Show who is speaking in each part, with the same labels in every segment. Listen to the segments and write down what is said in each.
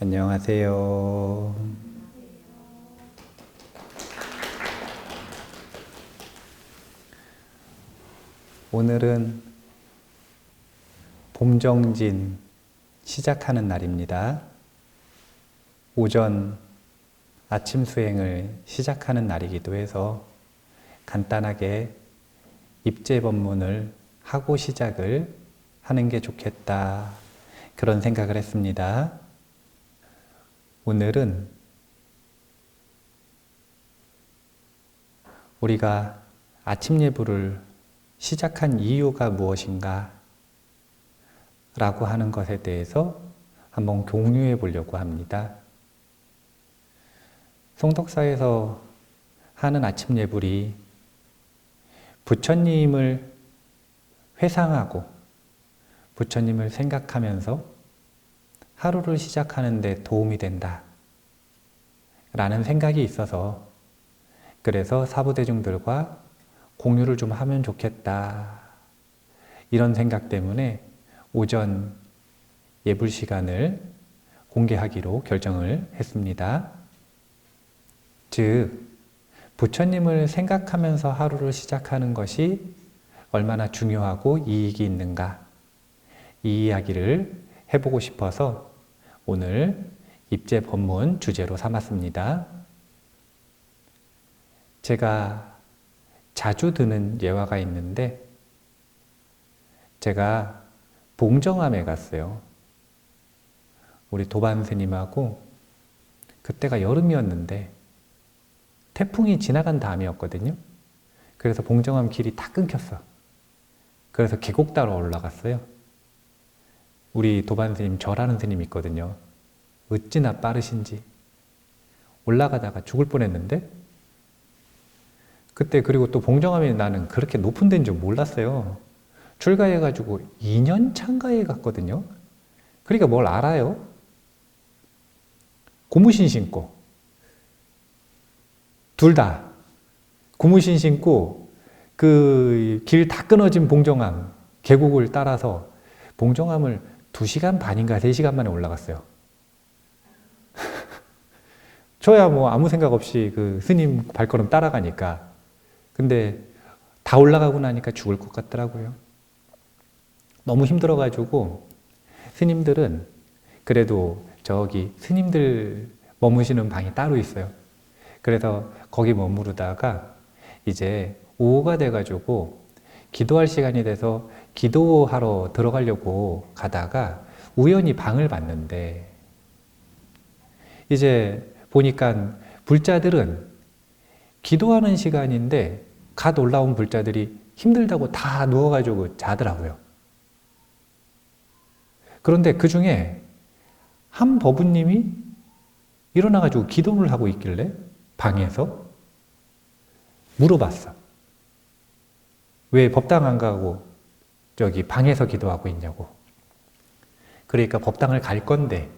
Speaker 1: 안녕하세요. 오늘은 봄정진 시작하는 날입니다. 오전 아침 수행을 시작하는 날이기도 해서 간단하게 입제법문을 하고 시작을 하는 게 좋겠다, 그런 생각을 했습니다. 오늘은 우리가 아침 예불을 시작한 이유가 무엇인가 라고 하는 것에 대해서 한번 공유해 보려고 합니다. 송덕사에서 하는 아침 예불이 부처님을 회상하고 부처님을 생각하면서 하루를 시작하는 데 도움이 된다 라는 생각이 있어서, 그래서 사부대중들과 공유를 좀 하면 좋겠다, 이런 생각 때문에 오전 예불 시간을 공개하기로 결정을 했습니다. 즉, 부처님을 생각하면서 하루를 시작하는 것이 얼마나 중요하고 이익이 있는가, 이 이야기를 해보고 싶어서 오늘 입제 법문 주제로 삼았습니다. 제가 자주 드는 예화가 있는데, 제가 봉정암에 갔어요. 우리 도반 스님하고, 그때가 여름이었는데 태풍이 지나간 다음이었거든요. 그래서 봉정암 길이 다 끊겼어. 그래서 계곡 따라 올라갔어요. 우리 도반 스님 절하는 스님이 있거든요. 어찌나 빠르신지 올라가다가 죽을 뻔했는데, 그때 그리고 또 봉정암에 나는 그렇게 높은 데인 줄 몰랐어요. 출가해가지고 2년 차인가에 갔거든요. 그러니까 뭘 알아요? 고무신 신고, 둘 다 고무신 신고 그 길 다 끊어진 봉정암 계곡을 따라서 봉정암을 2시간 반인가 3시간 만에 올라갔어요. 저야 뭐 아무 생각 없이 그 스님 발걸음 따라가니까. 근데 다 올라가고 나니까 죽을 것 같더라고요. 너무 힘들어가지고 스님들은 그래도 저기 스님들 머무시는 방이 따로 있어요. 그래서 거기 머무르다가 이제 오후가 돼가지고 기도할 시간이 돼서 기도하러 들어가려고 가다가 우연히 방을 봤는데, 이제 보니까 불자들은 기도하는 시간인데 갓 올라온 불자들이 힘들다고 다 누워가지고 자더라고요. 그런데 그 중에 한 법우님이 일어나가지고 기도를 하고 있길래 방에서 물어봤어. 왜 법당 안 가고 저기 방에서 기도하고 있냐고. 그러니까 법당을 갈 건데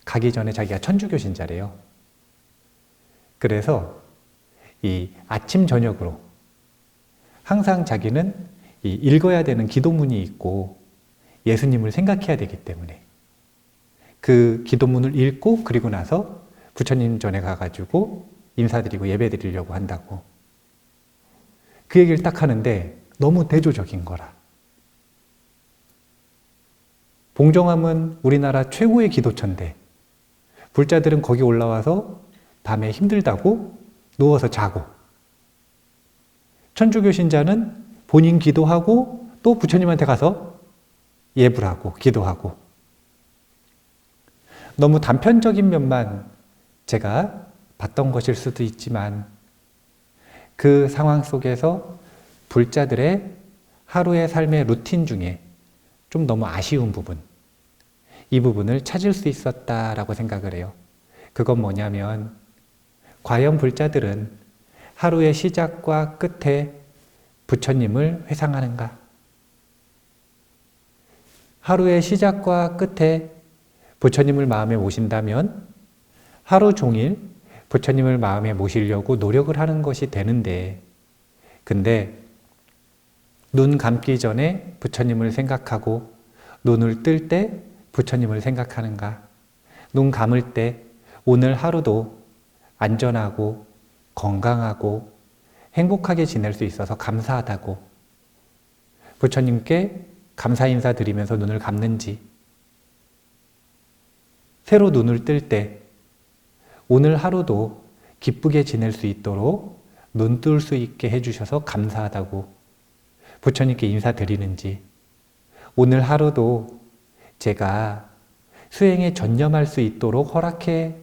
Speaker 1: 가기 전에 자기가 천주교 신자래요. 그래서 이 아침 저녁으로 항상 자기는 이 읽어야 되는 기도문이 있고 예수님을 생각해야 되기 때문에 그 기도문을 읽고 그리고 나서 부처님 전에 가가지고 인사드리고 예배드리려고 한다고. 그 얘기를 딱 하는데 너무 대조적인 거라. 봉정암은 우리나라 최고의 기도처인데 불자들은 거기 올라와서 밤에 힘들다고 누워서 자고, 천주교 신자는 본인 기도하고 또 부처님한테 가서 예불하고 기도하고. 너무 단편적인 면만 제가 봤던 것일 수도 있지만 그 상황 속에서 불자들의 하루의 삶의 루틴 중에 좀 너무 아쉬운 부분, 이 부분을 찾을 수 있었다라고 생각을 해요. 그건 뭐냐면, 과연 불자들은 하루의 시작과 끝에 부처님을 회상하는가? 하루의 시작과 끝에 부처님을 마음에 모신다면 하루 종일 부처님을 마음에 모시려고 노력을 하는 것이 되는데, 근데 눈 감기 전에 부처님을 생각하고 눈을 뜰 때 부처님을 생각하는가? 눈 감을 때 오늘 하루도 안전하고 건강하고 행복하게 지낼 수 있어서 감사하다고 부처님께 감사 인사 드리면서 눈을 감는지, 새로 눈을 뜰 때 오늘 하루도 기쁘게 지낼 수 있도록 눈 뜰 수 있게 해주셔서 감사하다고 부처님께 인사드리는지, 오늘 하루도 제가 수행에 전념할 수 있도록 허락해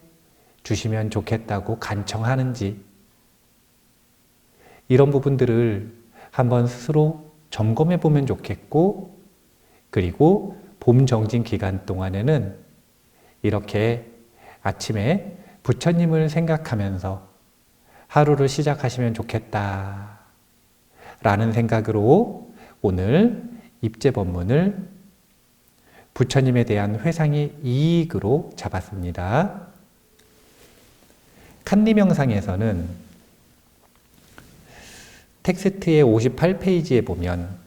Speaker 1: 주시면 좋겠다고 간청하는지, 이런 부분들을 한번 스스로 점검해 보면 좋겠고, 그리고 봄 정진 기간 동안에는 이렇게 아침에 부처님을 생각하면서 하루를 시작하시면 좋겠다 라는 생각으로 오늘 입제 법문을 부처님에 대한 회상의 이익으로 잡았습니다. 칸리명상에서는 텍스트의 58페이지에 보면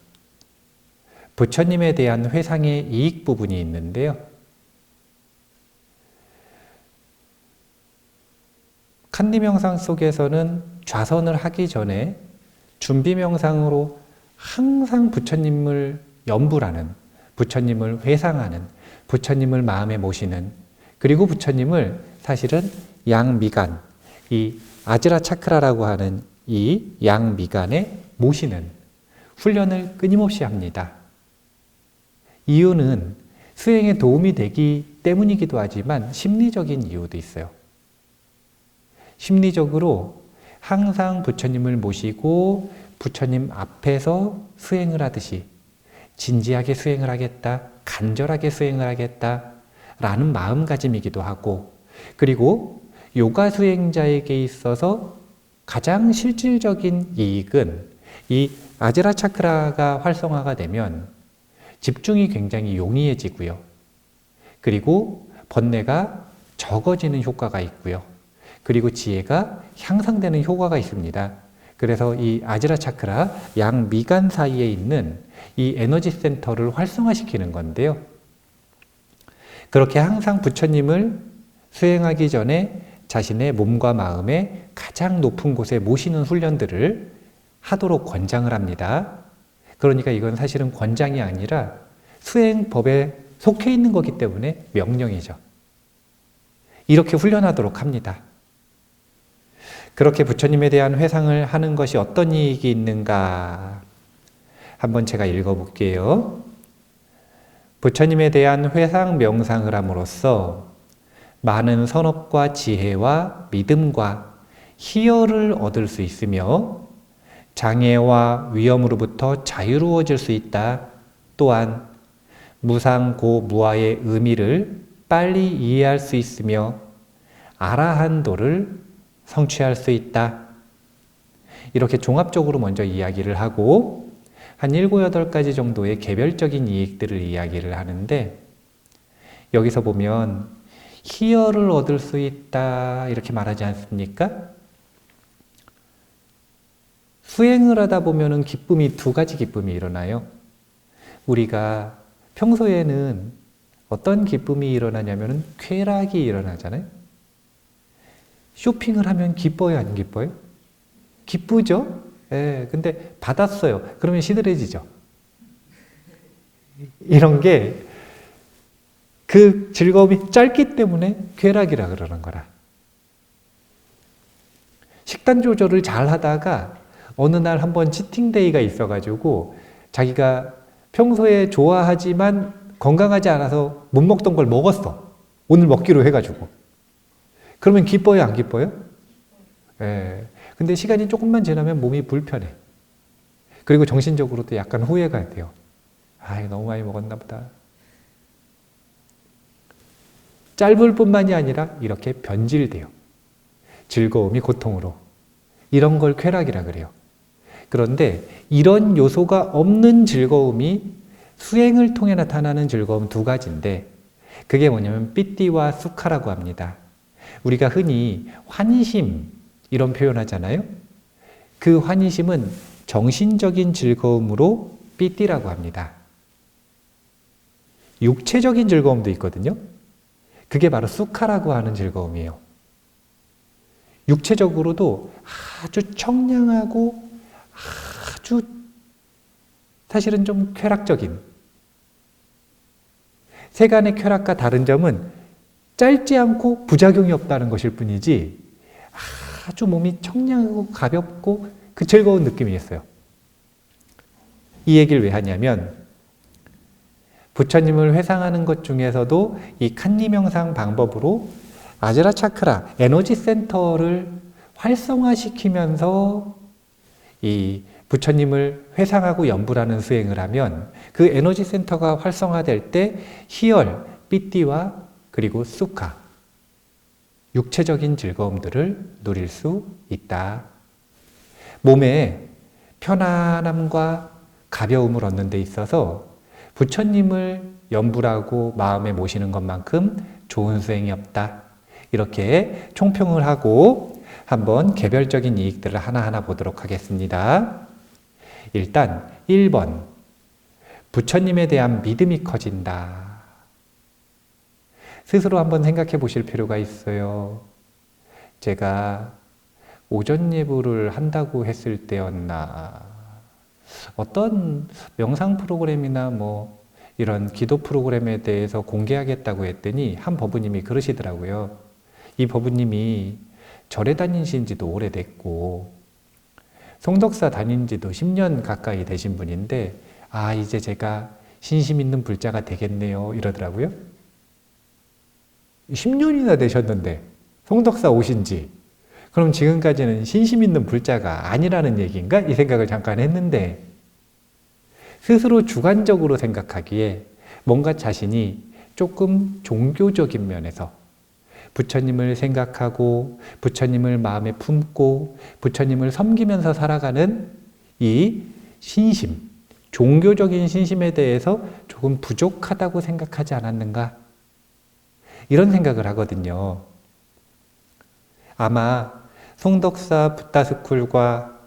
Speaker 1: 부처님에 대한 회상의 이익 부분이 있는데요. 칸리명상 속에서는 좌선을 하기 전에 준비명상으로 항상 부처님을 염불하는, 부처님을 회상하는, 부처님을 마음에 모시는, 그리고 부처님을 사실은 양미간, 이 아지라 차크라라고 하는 이 양미간에 모시는 훈련을 끊임없이 합니다. 이유는 수행에 도움이 되기 때문이기도 하지만 심리적인 이유도 있어요. 심리적으로 항상 부처님을 모시고 부처님 앞에서 수행을 하듯이 진지하게 수행을 하겠다, 간절하게 수행을 하겠다 라는 마음가짐이기도 하고, 그리고 요가 수행자에게 있어서 가장 실질적인 이익은 이 아지라 차크라가 활성화가 되면 집중이 굉장히 용이해지고요. 그리고 번뇌가 적어지는 효과가 있고요. 그리고 지혜가 향상되는 효과가 있습니다. 그래서 이 아지라 차크라 양미간 사이에 있는 이 에너지 센터를 활성화시키는 건데요. 그렇게 항상 부처님을 수행하기 전에 자신의 몸과 마음의 가장 높은 곳에 모시는 훈련들을 하도록 권장을 합니다. 그러니까 이건 사실은 권장이 아니라 수행법에 속해 있는 거기 때문에 명령이죠. 이렇게 훈련하도록 합니다. 그렇게 부처님에 대한 회상을 하는 것이 어떤 이익이 있는가? 한번 제가 읽어볼게요. 부처님에 대한 회상 명상을 함으로써 많은 선업과 지혜와 믿음과 희열을 얻을 수 있으며 장애와 위험으로부터 자유로워질 수 있다. 또한 무상고무아의 의미를 빨리 이해할 수 있으며 아라한도를 성취할 수 있다. 이렇게 종합적으로 먼저 이야기를 하고 한 7, 8가지 정도의 개별적인 이익들을 이야기를 하는데, 여기서 보면 희열을 얻을 수 있다 이렇게 말하지 않습니까? 수행을 하다 보면은 기쁨이 2가지 기쁨이 일어나요. 우리가 평소에는 어떤 기쁨이 일어나냐면은 쾌락이 일어나잖아요. 쇼핑을 하면 기뻐요, 안 기뻐요? 기쁘죠? 예, 근데 받았어요. 그러면 시들해지죠. 이런 게 그 즐거움이 짧기 때문에 쾌락이라 그러는 거라. 식단 조절을 잘 하다가 어느 날 한번 치팅데이가 있어가지고 자기가 평소에 좋아하지만 건강하지 않아서 못 먹던 걸 먹었어. 오늘 먹기로 해가지고. 그러면 기뻐요, 안 기뻐요? 예. 근데 시간이 조금만 지나면 몸이 불편해. 그리고 정신적으로도 약간 후회가 돼요. 아, 너무 많이 먹었나 보다. 짧을 뿐만이 아니라 이렇게 변질돼요. 즐거움이 고통으로. 이런 걸 쾌락이라 그래요. 그런데 이런 요소가 없는 즐거움이 수행을 통해 나타나는 즐거움 2가지인데, 그게 뭐냐면 삐띠와 수카라고 합니다. 우리가 흔히 환희심 이런 표현하잖아요. 그 환희심은 정신적인 즐거움으로 삐띠라고 합니다. 육체적인 즐거움도 있거든요. 그게 바로 쑥하라고 하는 즐거움이에요. 육체적으로도 아주 청량하고 아주 사실은 좀 쾌락적인, 세간의 쾌락과 다른 점은 짧지 않고 부작용이 없다는 것일 뿐이지 아주 몸이 청량하고 가볍고 그 즐거운 느낌이 있어요. 이 얘기를 왜 하냐면 부처님을 회상하는 것 중에서도 이 칸니 명상 방법으로 아즈라 차크라, 에너지 센터를 활성화시키면서 이 부처님을 회상하고 연불하는 수행을 하면 그 에너지 센터가 활성화될 때 희열, 삐띠와 그리고 쑥하, 육체적인 즐거움들을 누릴 수 있다. 몸에 편안함과 가벼움을 얻는 데 있어서 부처님을 연불하고 마음에 모시는 것만큼 좋은 수행이 없다. 이렇게 총평을 하고 한번 개별적인 이익들을 하나하나 보도록 하겠습니다. 일단 1번, 부처님에 대한 믿음이 커진다. 스스로 한번 생각해 보실 필요가 있어요. 제가 오전 예불을 한다고 했을 때였나, 어떤 명상 프로그램이나 뭐 이런 기도 프로그램에 대해서 공개하겠다고 했더니 한 법우님이 그러시더라고요. 이 법우님이 절에 다니신 지도 오래됐고 송덕사 다닌 지도 10년 가까이 되신 분인데 이제 제가 신심 있는 불자가 되겠네요 이러더라고요. 10년이나 되셨는데 송덕사 오신 지, 그럼 지금까지는 신심 있는 불자가 아니라는 얘기인가? 이 생각을 잠깐 했는데 스스로 주관적으로 생각하기에 뭔가 자신이 조금 종교적인 면에서 부처님을 생각하고 부처님을 마음에 품고 부처님을 섬기면서 살아가는 이 신심, 종교적인 신심에 대해서 조금 부족하다고 생각하지 않았는가? 이런 생각을 하거든요. 아마 송덕사 붓다스쿨과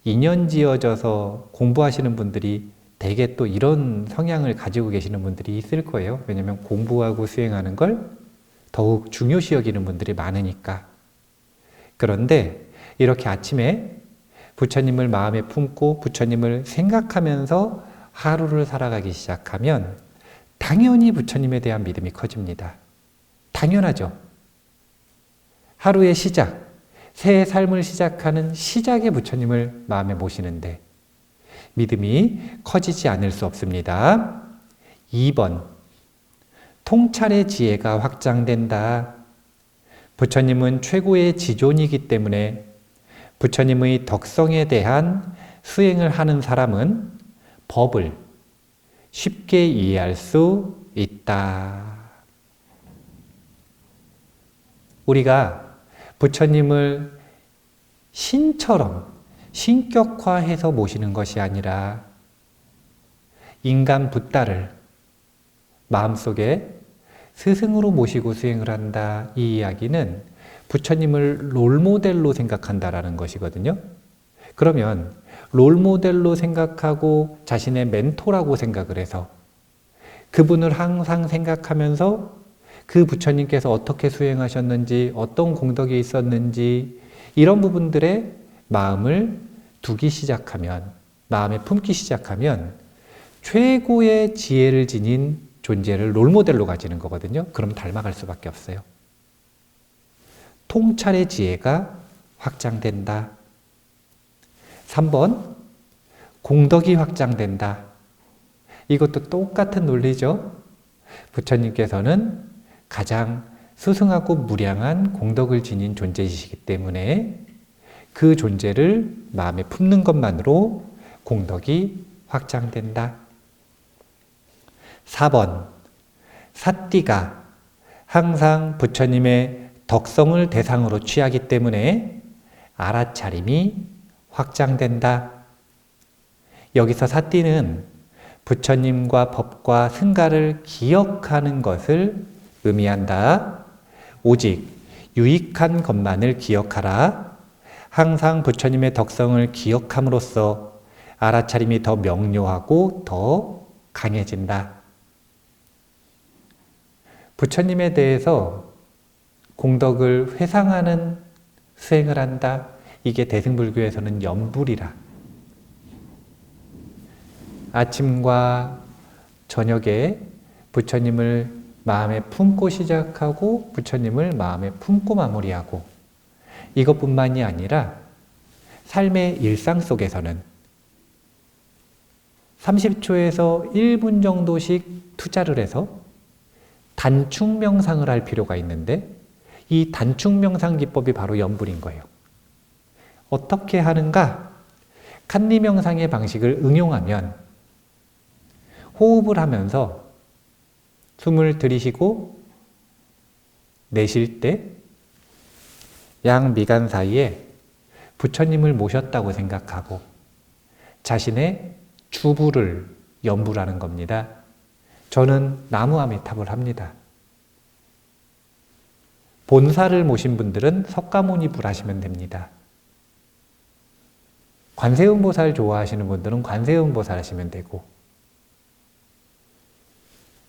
Speaker 1: 인연 지어져서 공부하시는 분들이 대개 또 이런 성향을 가지고 계시는 분들이 있을 거예요. 왜냐하면 공부하고 수행하는 걸 더욱 중요시 여기는 분들이 많으니까. 그런데 이렇게 아침에 부처님을 마음에 품고 부처님을 생각하면서 하루를 살아가기 시작하면 당연히 부처님에 대한 믿음이 커집니다. 당연하죠. 하루의 시작, 새해 삶을 시작하는 시작의 부처님을 마음에 모시는데 믿음이 커지지 않을 수 없습니다. 2번, 통찰의 지혜가 확장된다. 부처님은 최고의 지존이기 때문에 부처님의 덕성에 대한 수행을 하는 사람은 법을 쉽게 이해할 수 있다. 우리가 부처님을 신처럼 신격화해서 모시는 것이 아니라 인간 붓다를 마음속에 스승으로 모시고 수행을 한다. 이 이야기는 부처님을 롤모델로 생각한다라는 것이거든요. 그러면 롤모델로 생각하고 자신의 멘토라고 생각을 해서 그분을 항상 생각하면서 그 부처님께서 어떻게 수행하셨는지, 어떤 공덕이 있었는지 이런 부분들에 마음을 두기 시작하면, 마음에 품기 시작하면 최고의 지혜를 지닌 존재를 롤모델로 가지는 거거든요. 그럼 닮아갈 수밖에 없어요. 통찰의 지혜가 확장된다. 3번, 공덕이 확장된다. 이것도 똑같은 논리죠. 부처님께서는 가장 수승하고 무량한 공덕을 지닌 존재이시기 때문에 그 존재를 마음에 품는 것만으로 공덕이 확장된다. 4번, 사띠가 항상 부처님의 덕성을 대상으로 취하기 때문에 알아차림이 확장된다. 여기서 사띠는 부처님과 법과 승가를 기억하는 것을 의미한다. 오직 유익한 것만을 기억하라. 항상 부처님의 덕성을 기억함으로써 알아차림이 더 명료하고 더 강해진다. 부처님에 대해서 공덕을 회상하는 수행을 한다. 이게 대승불교에서는 염불이라. 아침과 저녁에 부처님을 마음에 품고 시작하고 부처님을 마음에 품고 마무리하고, 이것뿐만이 아니라 삶의 일상 속에서는 30초에서 1분 정도씩 투자를 해서 단축 명상을 할 필요가 있는데, 이 단축 명상 기법이 바로 염불인 거예요. 어떻게 하는가? 칸리 명상의 방식을 응용하면 호흡을 하면서 숨을 들이쉬고 내쉴 때 양미간 사이에 부처님을 모셨다고 생각하고 자신의 주부를 염불하는 겁니다. 저는 나무 아미탑을 합니다. 본사를 모신 분들은 석가모니불 하시면 됩니다. 관세음보살 좋아하시는 분들은 관세음보살 하시면 되고,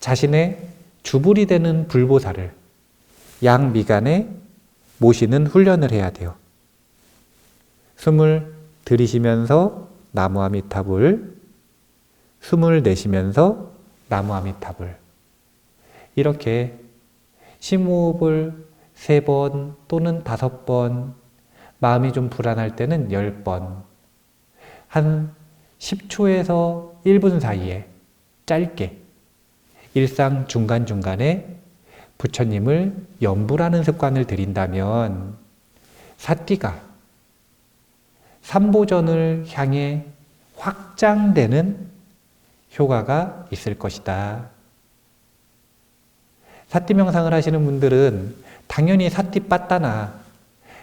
Speaker 1: 자신의 주불이 되는 불보살을 양미간에 모시는 훈련을 해야 돼요. 숨을 들이쉬면서 나무 아미타불, 숨을 내쉬면서 나무 아미타불, 이렇게 심호흡을 3번 또는 5번, 마음이 좀 불안할 때는 10번, 한 10초에서 1분 사이에 짧게 일상 중간중간에 부처님을 염불하는 습관을 들인다면 사띠가 삼보전을 향해 확장되는 효과가 있을 것이다. 사띠 명상을 하시는 분들은 당연히 사띠 빠따나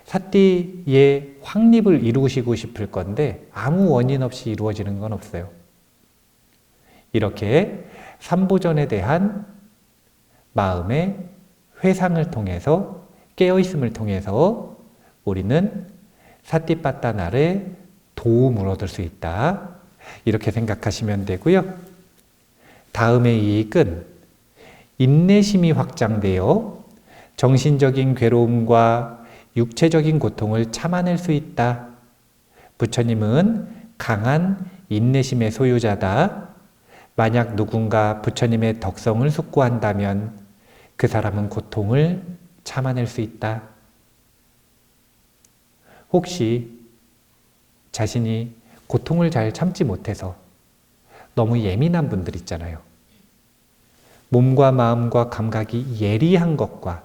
Speaker 1: 사띠의 확립을 이루시고 싶을 건데 아무 원인 없이 이루어지는 건 없어요. 이렇게 삼보전에 대한 마음의 회상을 통해서, 깨어있음을 통해서 우리는 사띠빠따나를 도움을 얻을 수 있다. 이렇게 생각하시면 되고요. 다음의 이익은 인내심이 확장되어 정신적인 괴로움과 육체적인 고통을 참아낼 수 있다. 부처님은 강한 인내심의 소유자다. 만약 누군가 부처님의 덕성을 숙고한다면 그 사람은 고통을 참아낼 수 있다. 혹시 자신이 고통을 잘 참지 못해서 너무 예민한 분들 있잖아요. 몸과 마음과 감각이 예리한 것과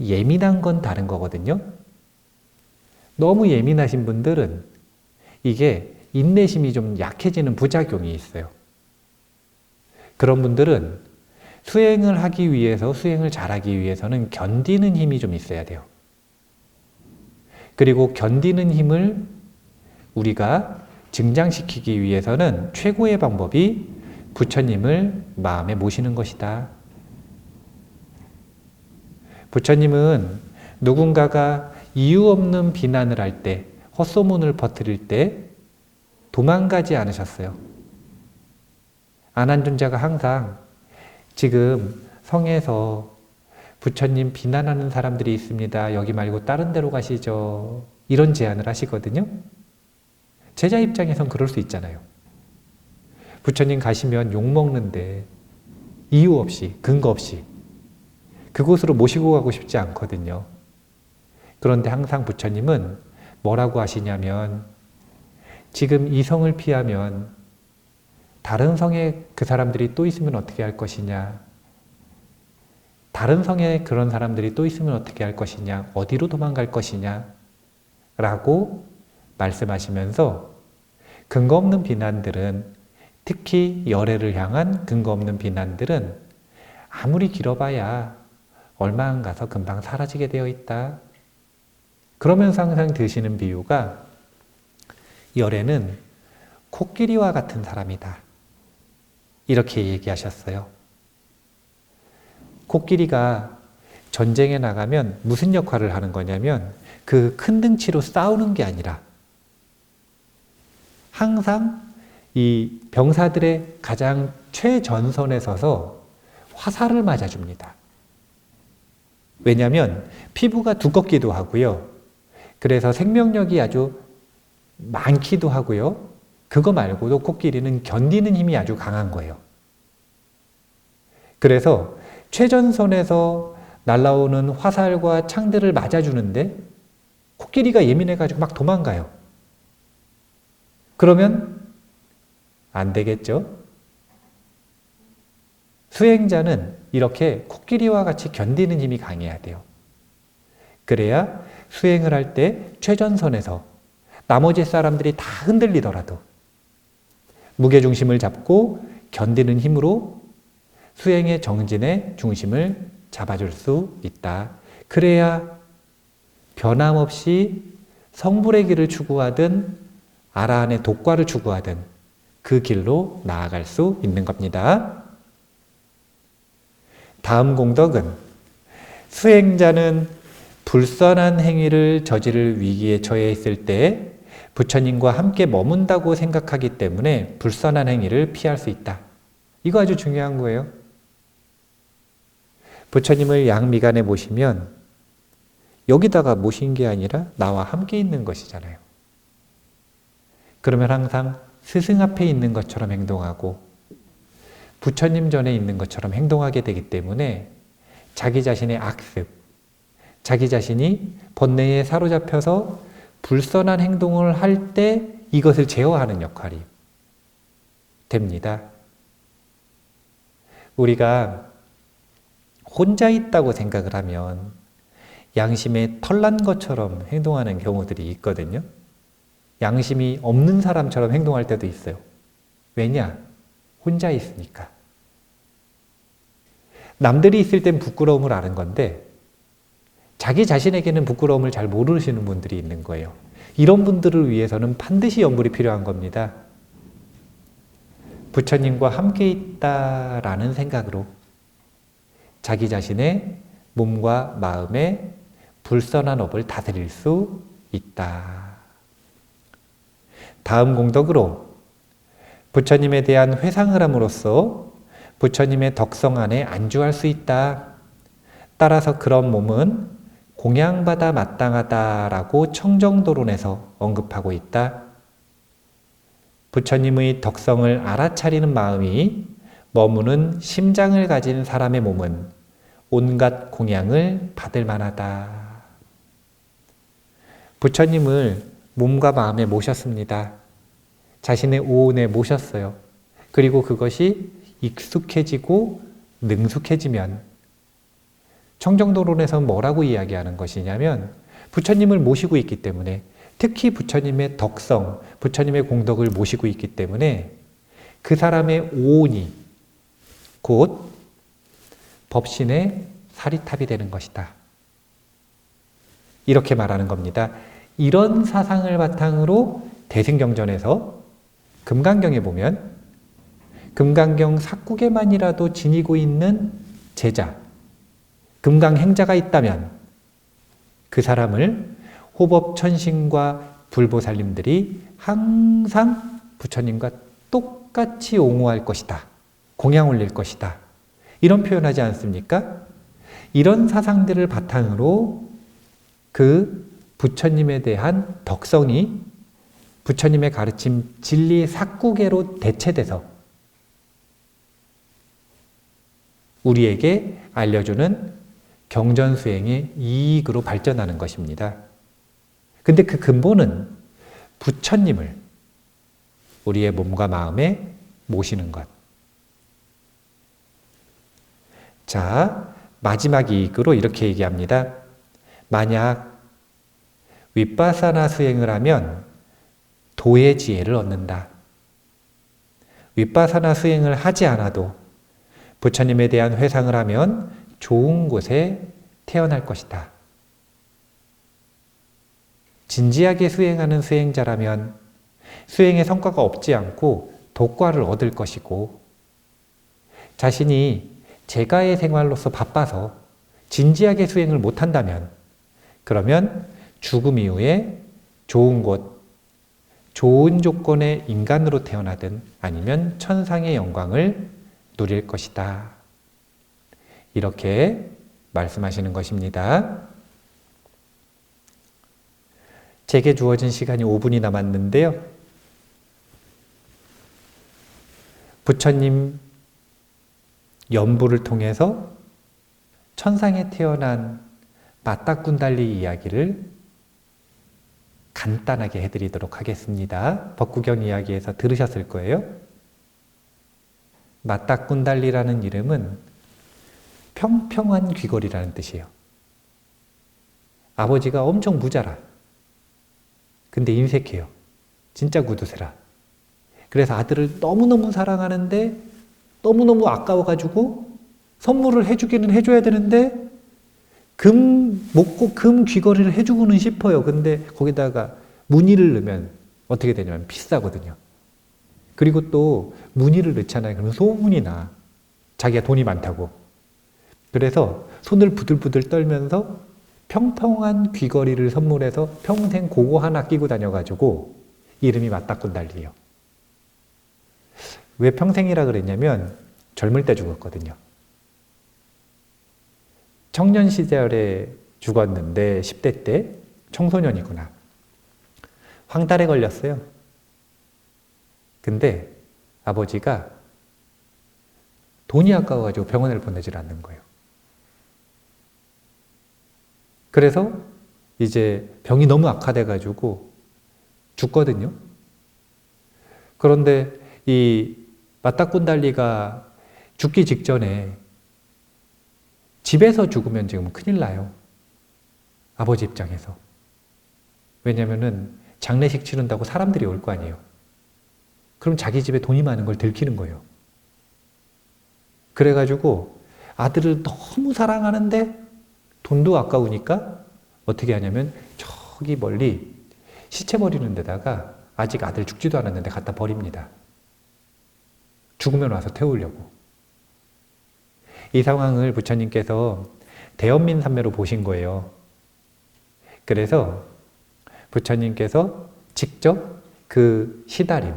Speaker 1: 예민한 건 다른 거거든요. 너무 예민하신 분들은 이게 인내심이 좀 약해지는 부작용이 있어요. 그런 분들은 수행을 하기 위해서, 수행을 잘하기 위해서는 견디는 힘이 좀 있어야 돼요. 그리고 견디는 힘을 우리가 증장시키기 위해서는 최고의 방법이 부처님을 마음에 모시는 것이다. 부처님은 누군가가 이유 없는 비난을 할 때, 헛소문을 퍼뜨릴 때 도망가지 않으셨어요. 아난존자가 항상 지금 성에서 부처님 비난하는 사람들이 있습니다. 여기 말고 다른 데로 가시죠. 이런 제안을 하시거든요. 제자 입장에선 그럴 수 있잖아요. 부처님 가시면 욕먹는데 이유 없이, 근거 없이 그곳으로 모시고 가고 싶지 않거든요. 그런데 항상 부처님은 뭐라고 하시냐면, 지금 이 성을 피하면 다른 성에 그 사람들이 또 있으면 어떻게 할 것이냐, 다른 성에 그런 사람들이 또 있으면 어떻게 할 것이냐, 어디로 도망갈 것이냐 라고 말씀하시면서 근거 없는 비난들은, 특히 열애를 향한 근거 없는 비난들은 아무리 길어봐야 얼마 안 가서 금방 사라지게 되어 있다. 그러면서 항상 드시는 비유가, 열애는 코끼리와 같은 사람이다. 이렇게 얘기하셨어요. 코끼리가 전쟁에 나가면 무슨 역할을 하는 거냐면, 그 큰 등치로 싸우는 게 아니라 항상 이 병사들의 가장 최전선에 서서 화살을 맞아줍니다. 왜냐하면 피부가 두껍기도 하고요. 그래서 생명력이 아주 많기도 하고요. 그거 말고도 코끼리는 견디는 힘이 아주 강한 거예요. 그래서 최전선에서 날아오는 화살과 창들을 맞아주는데 코끼리가 예민해가지고 막 도망가요. 그러면 안 되겠죠? 수행자는 이렇게 코끼리와 같이 견디는 힘이 강해야 돼요. 그래야 수행을 할 때 최전선에서 나머지 사람들이 다 흔들리더라도 무게중심을 잡고 견디는 힘으로 수행의 정진의 중심을 잡아줄 수 있다. 그래야 변함없이 성불의 길을 추구하든 아라한의 독과를 추구하든 그 길로 나아갈 수 있는 겁니다. 다음 공덕은 수행자는 불선한 행위를 저지를 위기에 처해 있을 때 부처님과 함께 머문다고 생각하기 때문에 불선한 행위를 피할 수 있다. 이거 아주 중요한 거예요. 부처님을 양미간에 모시면 여기다가 모신 게 아니라 나와 함께 있는 것이잖아요. 그러면 항상 스승 앞에 있는 것처럼 행동하고 부처님 전에 있는 것처럼 행동하게 되기 때문에 자기 자신의 악습, 자기 자신이 번뇌에 사로잡혀서 불선한 행동을 할 때 이것을 제어하는 역할이 됩니다. 우리가 혼자 있다고 생각을 하면 양심에 털난 것처럼 행동하는 경우들이 있거든요. 양심이 없는 사람처럼 행동할 때도 있어요. 왜냐? 혼자 있으니까. 남들이 있을 땐 부끄러움을 아는 건데 자기 자신에게는 부끄러움을 잘 모르시는 분들이 있는 거예요. 이런 분들을 위해서는 반드시 염불이 필요한 겁니다. 부처님과 함께 있다라는 생각으로 자기 자신의 몸과 마음의 불선한 업을 다스릴 수 있다. 다음 공덕으로 부처님에 대한 회상을 함으로써 부처님의 덕성 안에 안주할 수 있다. 따라서 그런 몸은 공양받아 마땅하다라고 청정도론에서 언급하고 있다. 부처님의 덕성을 알아차리는 마음이 머무는 심장을 가진 사람의 몸은 온갖 공양을 받을 만하다. 부처님을 몸과 마음에 모셨습니다. 자신의 오온에 모셨어요. 그리고 그것이 익숙해지고 능숙해지면 청정도론에서 뭐라고 이야기하는 것이냐면 부처님을 모시고 있기 때문에 특히 부처님의 덕성, 부처님의 공덕을 모시고 있기 때문에 그 사람의 오온이 곧 법신의 사리탑이 되는 것이다. 이렇게 말하는 겁니다. 이런 사상을 바탕으로 대승경전에서 금강경에 보면 금강경 삭국에만이라도 지니고 있는 제자, 금강행자가 있다면 그 사람을 호법천신과 불보살님들이 항상 부처님과 똑같이 옹호할 것이다. 공양 올릴 것이다. 이런 표현하지 않습니까? 이런 사상들을 바탕으로 그 부처님에 대한 덕성이 부처님의 가르침 진리 삭구계로 대체돼서 우리에게 알려주는 경전수행의 이익으로 발전하는 것입니다. 근데 그 근본은 부처님을 우리의 몸과 마음에 모시는 것. 자, 마지막 이익으로 이렇게 얘기합니다. 만약 윗바사나 수행을 하면 도의 지혜를 얻는다. 윗바사나 수행을 하지 않아도 부처님에 대한 회상을 하면 좋은 곳에 태어날 것이다. 진지하게 수행하는 수행자라면 수행의 성과가 없지 않고 독과를 얻을 것이고 자신이 제가의 생활로서 바빠서 진지하게 수행을 못한다면 그러면 죽음 이후에 좋은 곳, 좋은 조건의 인간으로 태어나든 아니면 천상의 영광을 누릴 것이다. 이렇게 말씀하시는 것입니다. 제게 주어진 시간이 5분이 남았는데요. 부처님 연부를 통해서 천상에 태어난 마따꾼달리 이야기를 간단하게 해드리도록 하겠습니다. 법구경 이야기에서 들으셨을 거예요. 마따꾼달리라는 이름은 평평한 귀걸이라는 뜻이에요. 아버지가 엄청 부자라. 근데 인색해요. 진짜 구두쇠라. 그래서 아들을 너무너무 사랑하는데 너무너무 아까워가지고 선물을 해주기는 해줘야 되는데 금 귀걸이를 해주고는 싶어요. 근데 거기다가 무늬를 넣으면 어떻게 되냐면 비싸거든요. 그리고 또 무늬를 넣잖아요. 그러면 소문이 나. 자기가 돈이 많다고. 그래서 손을 부들부들 떨면서 평평한 귀걸이를 선물해서 평생 그거 하나 끼고 다녀가지고 이름이 마따꾼달리예요. 왜 평생이라 그랬냐면 젊을 때 죽었거든요. 청년 시절에 죽었는데 10대 때 청소년이구나. 황달에 걸렸어요. 근데 아버지가 돈이 아까워가지고 병원을 보내질 않는 거예요. 그래서 이제 병이 너무 악화돼가지고 죽거든요. 그런데 이 마따꾼달리가 죽기 직전에 집에서 죽으면 지금 큰일 나요. 아버지 입장에서. 왜냐면은 장례식 치른다고 사람들이 올 거 아니에요. 그럼 자기 집에 돈이 많은 걸 들키는 거예요. 그래가지고 아들을 너무 사랑하는데 돈도 아까우니까 어떻게 하냐면 저기 멀리 시체 버리는 데다가 아직 아들 죽지도 않았는데 갖다 버립니다. 죽으면 와서 태우려고. 이 상황을 부처님께서 대연민산매로 보신 거예요. 그래서 부처님께서 직접 그 시다림,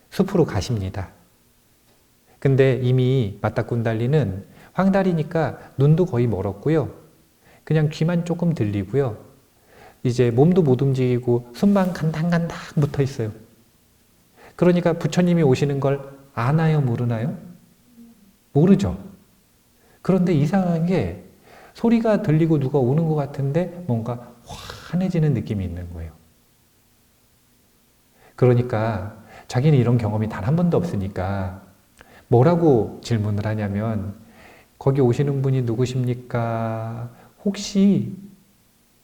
Speaker 1: 숲으로 가십니다. 근데 이미 마따꾼달리는 황달이니까 눈도 거의 멀었고요. 그냥 귀만 조금 들리고요. 이제 몸도 못 움직이고 숨만 간당간당 붙어 있어요. 그러니까 부처님이 오시는 걸 아나요, 모르나요? 모르죠. 그런데 이상한 게 소리가 들리고 누가 오는 것 같은데 뭔가 환해지는 느낌이 있는 거예요. 그러니까 자기는 이런 경험이 단 한 번도 없으니까 뭐라고 질문을 하냐면 거기 오시는 분이 누구십니까? 혹시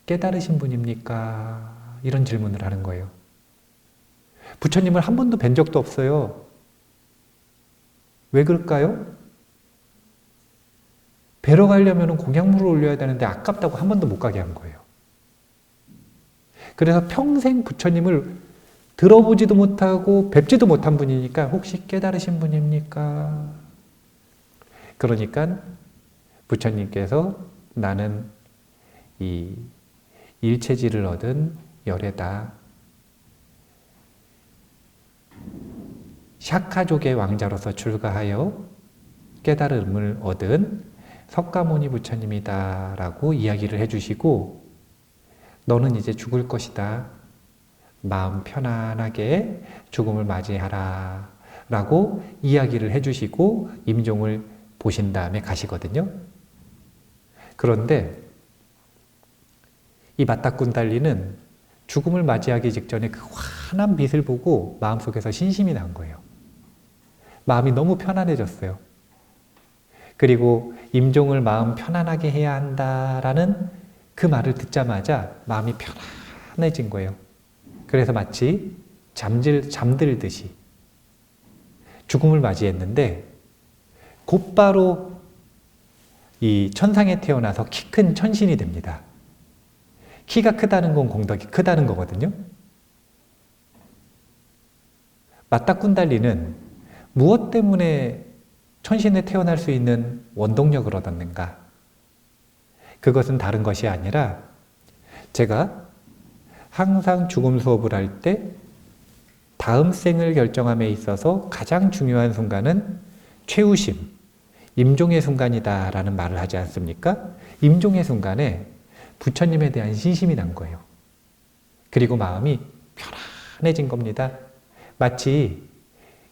Speaker 1: 깨달으신 분입니까? 이런 질문을 하는 거예요. 부처님을 한 번도 뵌 적도 없어요. 왜 그럴까요? 뵈러 가려면 공양물을 올려야 되는데 아깝다고 한 번도 못 가게 한 거예요. 그래서 평생 부처님을 들어보지도 못하고 뵙지도 못한 분이니까 혹시 깨달으신 분입니까? 그러니까 부처님께서 나는 이 일체지를 얻은 열애다. 샤카족의 왕자로서 출가하여 깨달음을 얻은 석가모니 부처님이다 라고 이야기를 해주시고 너는 이제 죽을 것이다. 마음 편안하게 죽음을 맞이하라 라고 이야기를 해주시고 임종을 보신 다음에 가시거든요. 그런데 이 마따꾼달리는 죽음을 맞이하기 직전에 그 환한 빛을 보고 마음속에서 신심이 난 거예요. 마음이 너무 편안해졌어요. 그리고 임종을 마음 편안하게 해야 한다라는 그 말을 듣자마자 마음이 편안해진 거예요. 그래서 마치 잠들듯이 죽음을 맞이했는데 곧바로 이 천상에 태어나서 키 큰 천신이 됩니다. 키가 크다는 건 공덕이 크다는 거거든요. 마따꾼달리는 무엇 때문에 천신에 태어날 수 있는 원동력을 얻었는가? 그것은 다른 것이 아니라 제가 항상 죽음 수업을 할 때 다음 생을 결정함에 있어서 가장 중요한 순간은 최우심, 임종의 순간이다 라는 말을 하지 않습니까? 임종의 순간에 부처님에 대한 신심이 난 거예요. 그리고 마음이 편안해진 겁니다. 마치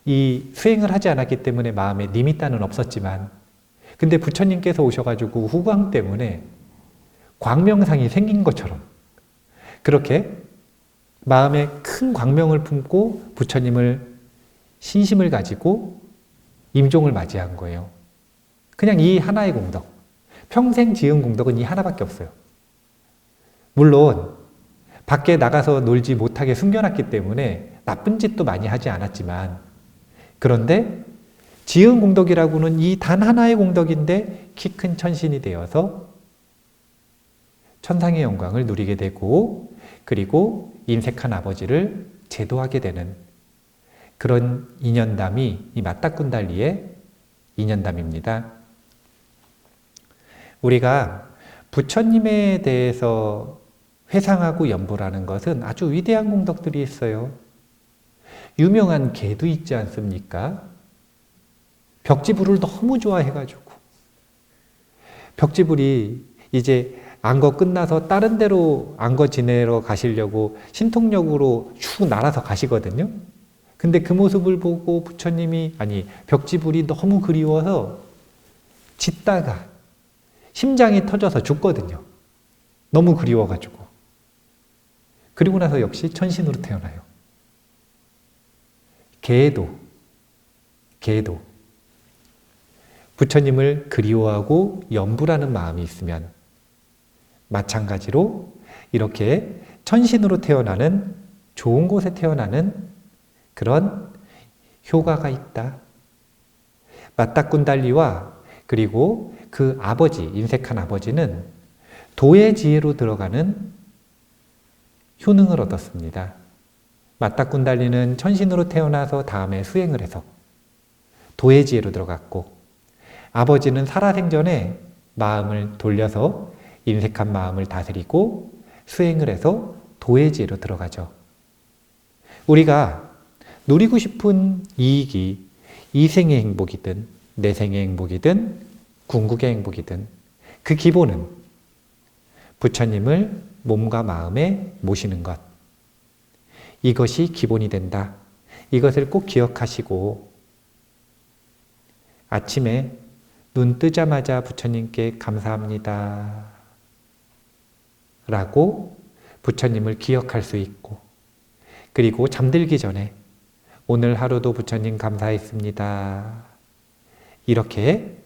Speaker 1: 이 수행을 하지 않았기 때문에 마음에 니미따는 없었지만, 근데 부처님께서 오셔가지고 후광 때문에 광명상이 생긴 것처럼 그렇게 마음에 큰 광명을 품고 부처님을 신심을 가지고 임종을 맞이한 거예요. 그냥 이 하나의 공덕, 평생 지은 공덕은 이 하나밖에 없어요. 물론 밖에 나가서 놀지 못하게 숨겨놨기 때문에 나쁜 짓도 많이 하지 않았지만, 그런데 지은 공덕이라고는 이 단 하나의 공덕인데 키 큰 천신이 되어서 천상의 영광을 누리게 되고, 그리고 인색한 아버지를 제도하게 되는 그런 인연담이 이 맞닥군달리의 인연담입니다. 우리가 부처님에 대해서 회상하고 연불하는 것은 아주 위대한 공덕들이 있어요. 유명한 개도 있지 않습니까? 벽지불을 너무 좋아해가지고 벽지불이 이제 안거 끝나서 다른 데로 안거 지내러 가시려고 신통역으로 쭉 날아서 가시거든요. 근데 그 모습을 보고 부처님이, 아니 벽지불이 너무 그리워서 짖다가 심장이 터져서 죽거든요. 너무 그리워가지고. 그리고 나서 역시 천신으로 태어나요. 개도 부처님을 그리워하고 연불하는 마음이 있으면 마찬가지로 이렇게 천신으로 태어나는, 좋은 곳에 태어나는 그런 효과가 있다. 맞닥군달리와 그리고 그 아버지, 인색한 아버지는 도의 지혜로 들어가는 효능을 얻었습니다. 맞닥군달리는 천신으로 태어나서 다음에 수행을 해서 도의 지혜로 들어갔고, 아버지는 살아생전에 마음을 돌려서 인색한 마음을 다스리고 수행을 해서 도의 지혜로 들어가죠. 우리가 누리고 싶은 이익이 이생의 행복이든 내생의 행복이든 궁극의 행복이든 그 기본은 부처님을 몸과 마음에 모시는 것, 이것이 기본이 된다. 이것을 꼭 기억하시고 아침에 눈 뜨자마자 부처님께 감사합니다 라고 부처님을 기억할 수 있고, 그리고 잠들기 전에 오늘 하루도 부처님 감사했습니다 이렇게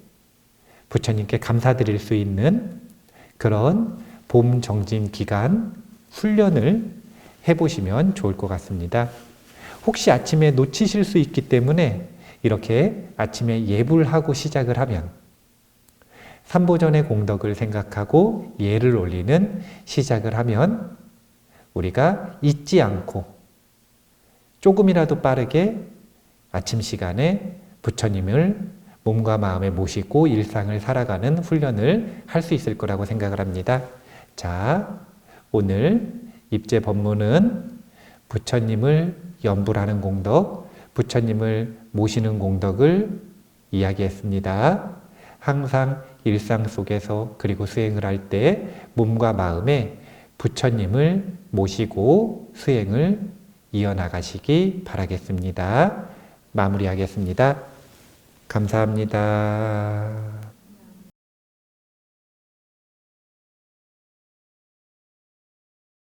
Speaker 1: 부처님께 감사드릴 수 있는 그런 봄 정진 기간 훈련을 해보시면 좋을 것 같습니다. 혹시 아침에 놓치실 수 있기 때문에 이렇게 아침에 예불하고 시작을 하면 삼보전의 공덕을 생각하고 예를 올리는 시작을 하면 우리가 잊지 않고 조금이라도 빠르게 아침 시간에 부처님을 몸과 마음에 모시고 일상을 살아가는 훈련을 할 수 있을 거라고 생각을 합니다. 자, 오늘 입제 법문은 부처님을 연불하는 공덕, 부처님을 모시는 공덕을 이야기했습니다. 항상 일상 속에서 그리고 수행을 할 때 몸과 마음에 부처님을 모시고 수행을 이어나가시기 바라겠습니다. 마무리하겠습니다. 감사합니다.